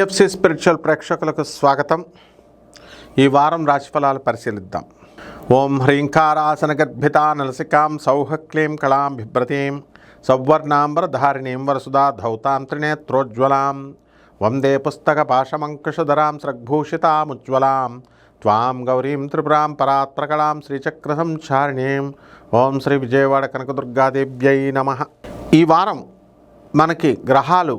PFC spiritual ప్రేక్షకులకు స్వాగతం. ఈ వారం రాశిఫలాలు పరిశీలిద్దాం. ఓం హ్రీంకారాసన గర్భితా నలసికాం సౌహక్లీం కళాం బిభ్రతీం సౌవర్ణాంబరధారిణీం వరసుదా ధౌతాంత్రినేత్రోజ్వలాం వందే పుస్తక పాశమంకుశధరాం స్రగ్భూషితాముజ్వలాం త్వాం గౌరీం త్రిపురాం పరాత్రకళాం శ్రీచక్ర సంచారిణీం. ఓం శ్రీ విజయవాడ కనకదుర్గాదేవ్యై నమః. ఈ వారం మనకి గ్రహాలు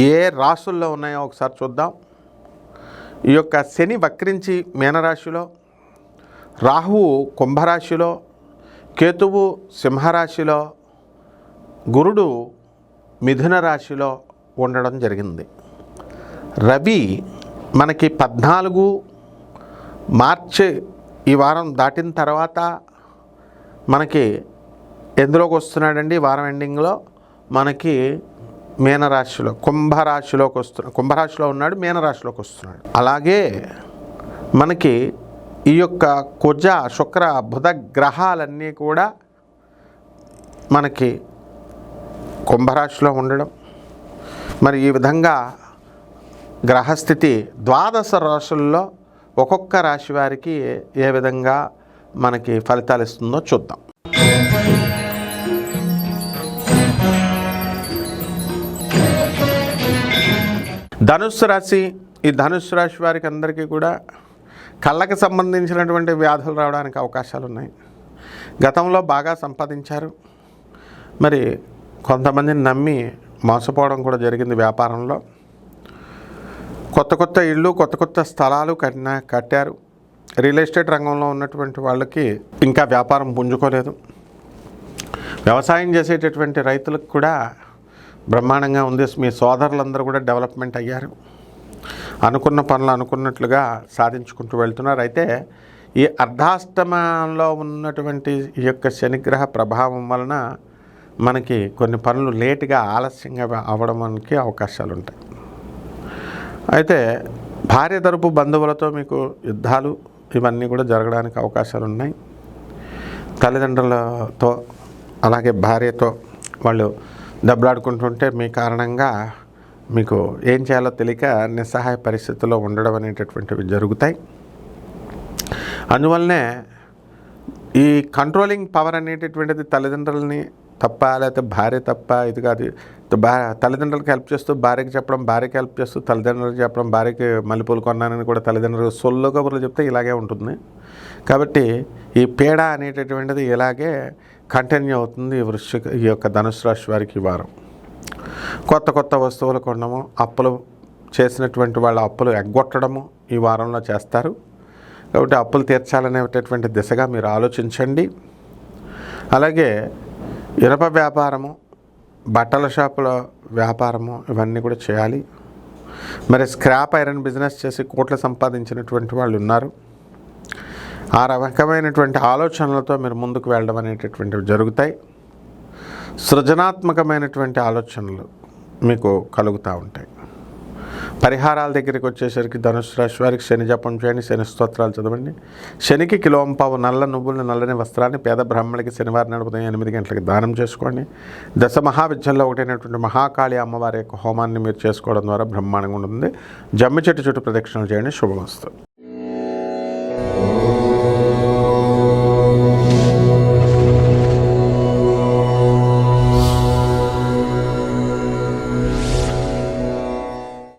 ఏ రాశుల్లో ఉన్నాయో ఒకసారి చూద్దాం. ఈ యొక్క శని వక్రించి మీనరాశిలో, రాహువు కుంభరాశిలో, కేతువు సింహరాశిలో, గురుడు మిథున రాశిలో ఉండడం జరిగింది. రవి మనకి 14 మార్చి ఈ వారం దాటిన తర్వాత మనకి ఎందులోకి వస్తున్నాడండి? వారం ఎండింగ్లో మనకి మీనరాశిలో కుంభరాశిలో ఉన్నాడు, మీనరాశిలోకి వస్తున్నాడు. అలాగే మనకి ఈ యొక్క కుజ శుక్ర బుధ గ్రహాలన్నీ కూడా మనకి కుంభరాశిలో ఉండడం, మరి ఈ విధంగా గ్రహస్థితి 12 రాశుల్లో ఒక్కొక్క రాశి వారికి ఏ విధంగా మనకి ఫలితాలు ఇస్తుందో చూద్దాం. ధనుస్సు రాశి. ఈ ధనుస్సు రాశి వారికి అందరికీ కూడా కళ్ళకి సంబంధించినటువంటి వ్యాధులు రావడానికి అవకాశాలు ఉన్నాయి. గతంలో బాగా సంపాదించారు, మరి కొంతమందిని నమ్మి మోసపోవడం కూడా జరిగింది. వ్యాపారంలో కొత్త ఇళ్ళు, కొత్త స్థలాలు కట్టారు. రియల్ ఎస్టేట్ రంగంలో ఉన్నటువంటి వాళ్ళకి ఇంకా వ్యాపారం పుంజుకోలేదు. వ్యవసాయం చేసేటటువంటి రైతులకు కూడా బ్రహ్మాండంగా ఉంది. మీ సోదరులందరూ కూడా డెవలప్మెంట్ అయ్యారు, అనుకున్న పనులు అనుకున్నట్లుగా సాధించుకుంటూ వెళ్తున్నారు. అయితే ఈ అర్ధాష్టమంలో ఉన్నటువంటి ఈ యొక్క శనిగ్రహ ప్రభావం వలన మనకి కొన్ని పనులు లేటుగా ఆలస్యంగా అవ్వడానికి అవకాశాలు ఉంటాయి. అయితే భార్య తరపు బంధువులతో మీకు యుద్ధాలు ఇవన్నీ కూడా జరగడానికి అవకాశాలు ఉన్నాయి. తల్లిదండ్రులతో అలాగే భార్యతో వాళ్ళు దెబ్బలాడుకుంటుంటే మీ కారణంగా మీకు ఏం చేయాలో తెలియక నిస్సహాయ పరిస్థితుల్లో ఉండడం అనేటటువంటివి జరుగుతాయి. అందువల్లనే ఈ కంట్రోలింగ్ పవర్ అనేటటువంటిది తల్లిదండ్రులని తప్ప, లేకపోతే భార్య తప్ప, ఇది కాదు. తల్లిదండ్రులకు హెల్ప్ చేస్తూ భార్యకి చెప్పడం, భార్యకి హెల్ప్ చేస్తూ తల్లిదండ్రులకు చెప్పడం, భార్యకి మల్లెపూలు కొన్నానని కూడా తల్లిదండ్రులు సొల్లు కబుర్లు చెప్తే ఇలాగే ఉంటుంది. కాబట్టి ఈ పీడ అనేటటువంటిది ఇలాగే కంటిన్యూ అవుతుంది ఈ యొక్క ధనుసు రాశి వారికి. వారం కొత్త వస్తువులు కొనడము, అప్పులు చేసినటువంటి వాళ్ళ అప్పులు ఎగ్గొట్టడము ఈ వారంలో చేస్తారు. కాబట్టి అప్పులు తీర్చాలనేటటువంటి దిశగా మీరు ఆలోచించండి. అలాగే ఇనప వ్యాపారము, బట్టల షాపుల వ్యాపారము ఇవన్నీ కూడా చేయాలి. మరి స్క్రాప్ ఐరన్ బిజినెస్ చేసి కోట్లు సంపాదించినటువంటి వాళ్ళు ఉన్నారు. ఆ రకమైనటువంటి ఆలోచనలతో మీరు ముందుకు వెళ్ళడం అనేటటువంటివి జరుగుతాయి. సృజనాత్మకమైనటువంటి ఆలోచనలు మీకు కలుగుతూ ఉంటాయి. పరిహారాల దగ్గరికి వచ్చేసరికి ధనుసు రాశి వారికి శని జపం చేయండి, శని స్తోత్రాలు చదవండి. శనికి కిలోంపావు నల్ల నువ్వులను, నల్లని వస్త్రాన్ని పేద బ్రాహ్మణులకి శనివారం నాడు ఉదయం 8 గంటలకి దానం చేసుకోండి. దశ మహావిద్యల్లో ఒకటైనటువంటి మహాకాళి అమ్మవారి యొక్క హోమాన్ని మీరు చేసుకోవడం ద్వారా బ్రహ్మాండంగా ఉంటుంది. జమ్మి చెట్టు చుట్టూ ప్రదక్షిణలు చేయండి. శుభమస్తు.